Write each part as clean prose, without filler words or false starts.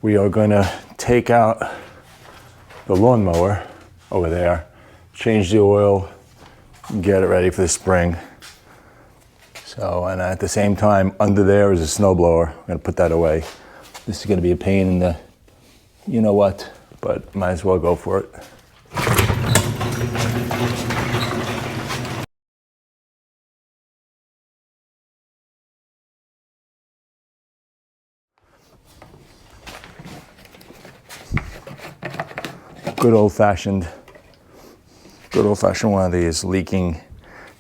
we are going to take out the lawnmower over there, change the oil, get it ready for the spring. So, and at the same time, under there is a snowblower. I'm going to put that away. This is going to be a pain in the you know what, but might as well go for it. Good old fashioned one of these leaking,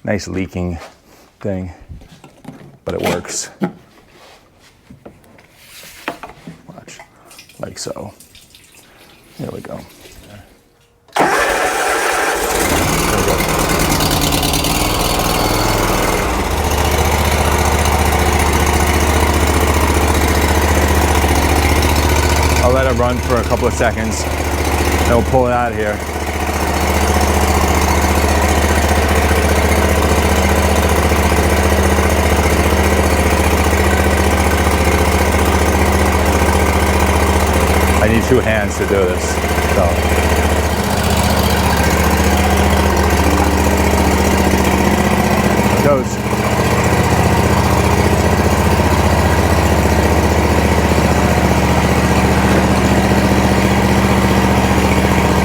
nice leaking thing, but it works. Watch, like so. There we go. I'll let it run for a couple of seconds, and we'll pull it out of here. I need 2 hands to do this, so. There it goes.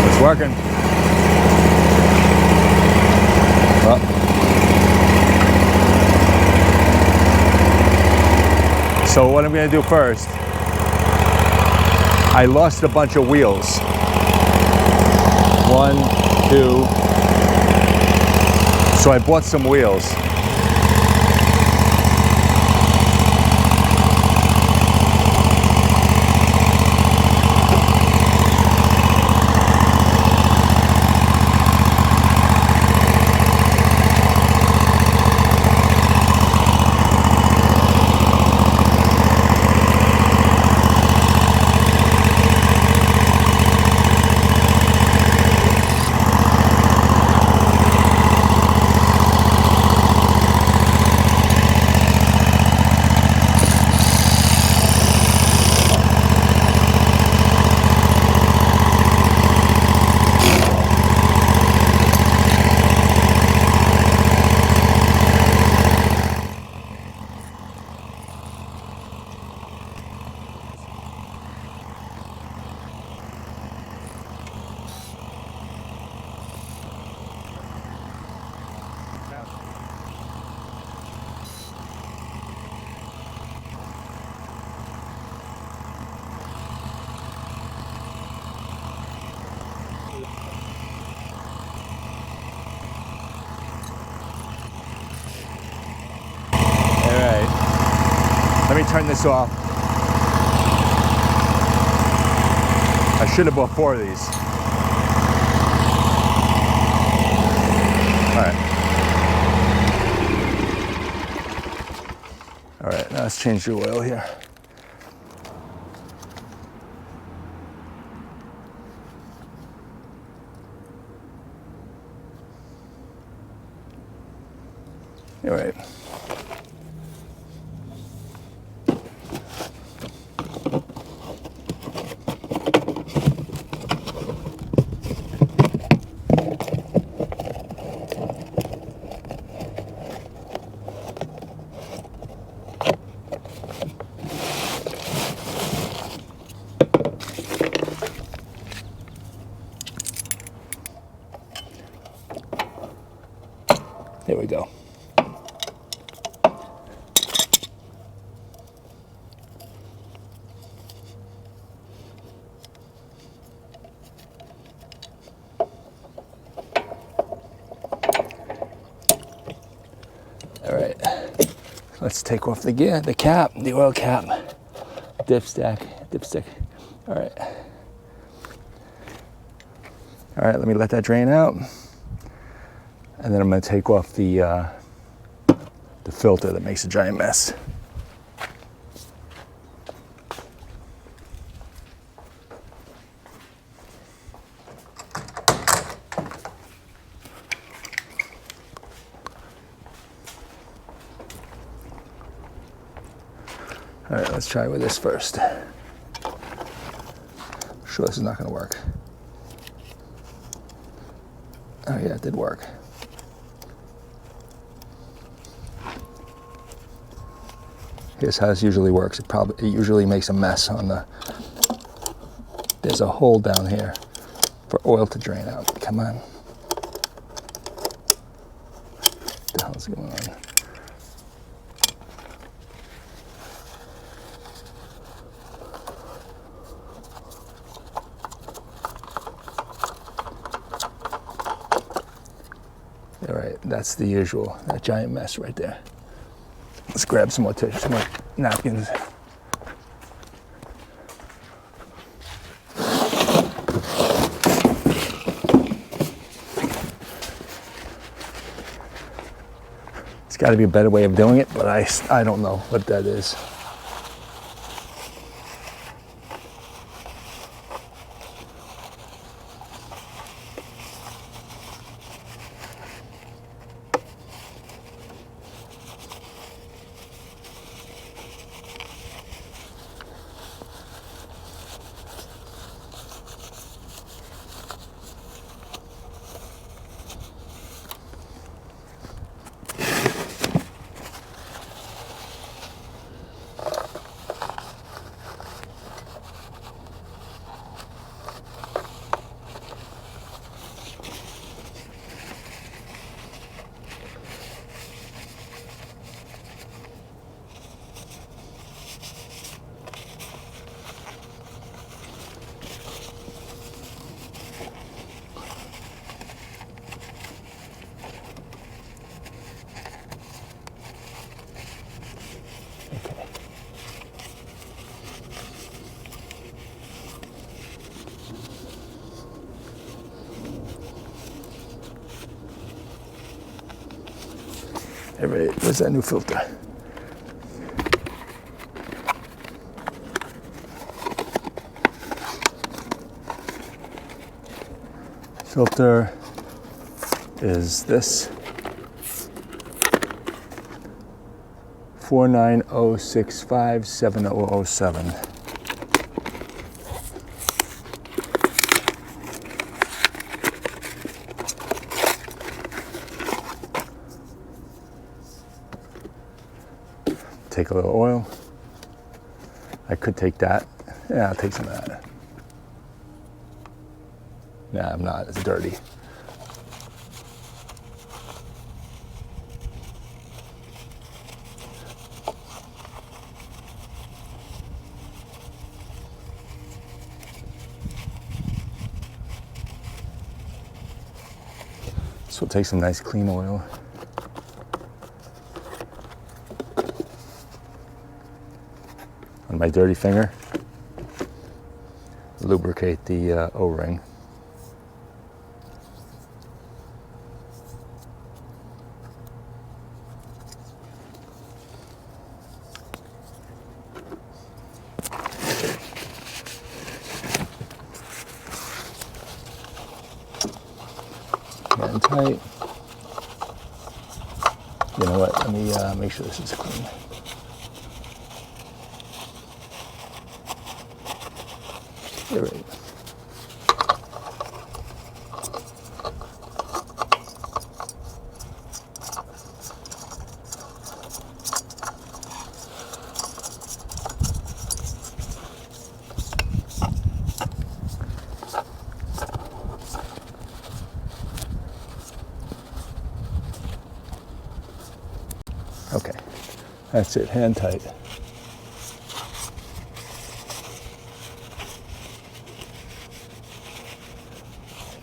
It's working. Well. So what I'm going to do first, I lost a bunch of wheels. 1, 2. So I bought some wheels. Let me turn this off. I should have bought 4 of these. All right, now let's change the oil here. All right. There we go. All right, let's take off the cap, the oil cap, dipstick. All right. All right, let me let that drain out. And then I'm going to take off the filter that makes a giant mess. All right, let's try with this first. sure this is not going to work. Oh yeah, it did work. Here's how this usually works. It usually makes a mess on the, there's a hole down here for oil to drain out. Come on. What the hell's going on? All right, that's the usual, that giant mess right there. Let's grab some more tissue, some more napkins. It's got to be a better way of doing it, but I don't know what that is. All right, where's that new filter? Filter is this 490657007. Take a little oil. I could take that. Yeah, I'll take some of that. Nah, I'm not. It's dirty. So we'll take some nice clean oil. On my dirty finger, lubricate the O-ring. And tight. You know what? Let me make sure this is clean. All right. Okay, that's it, hand tight.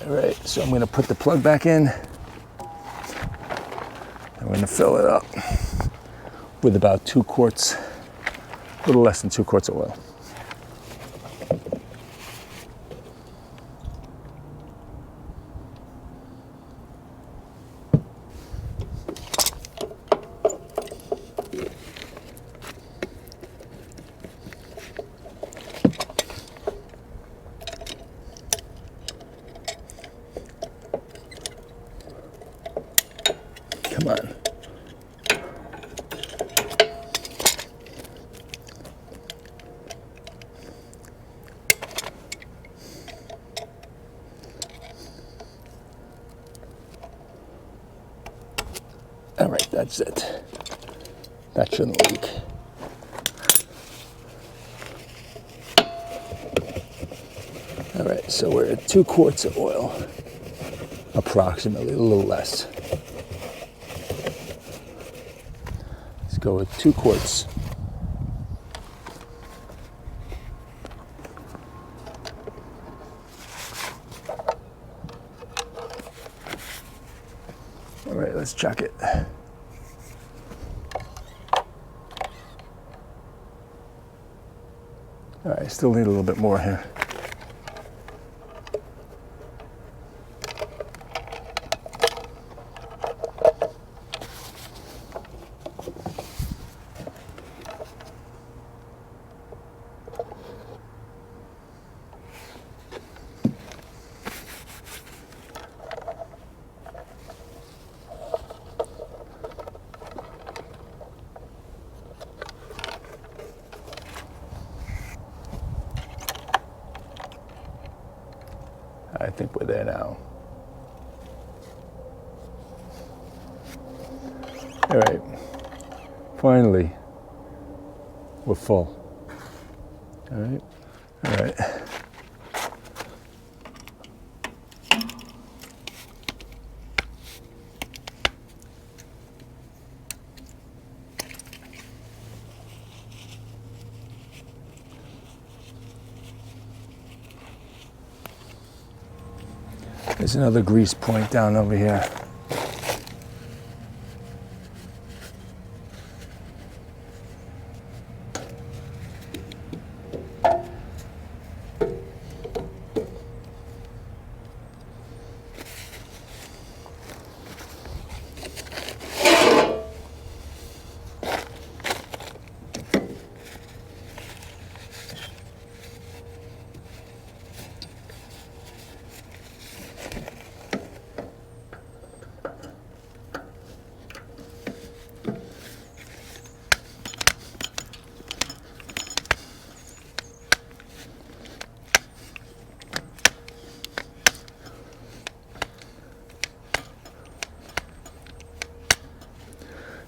All right, so I'm going to put the plug back in. I'm going to fill it up with about 2 quarts, a little less than 2 quarts of oil. Come on. That's it. That shouldn't leak. All right, so we're at 2 quarts of oil, approximately, a little less. Let's go with 2 quarts. All right, let's check it. All right, still need a little bit more here. I think we're there now. All right, finally, we're full. All right, all right. There's another grease point down over here.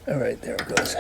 All right, there it goes.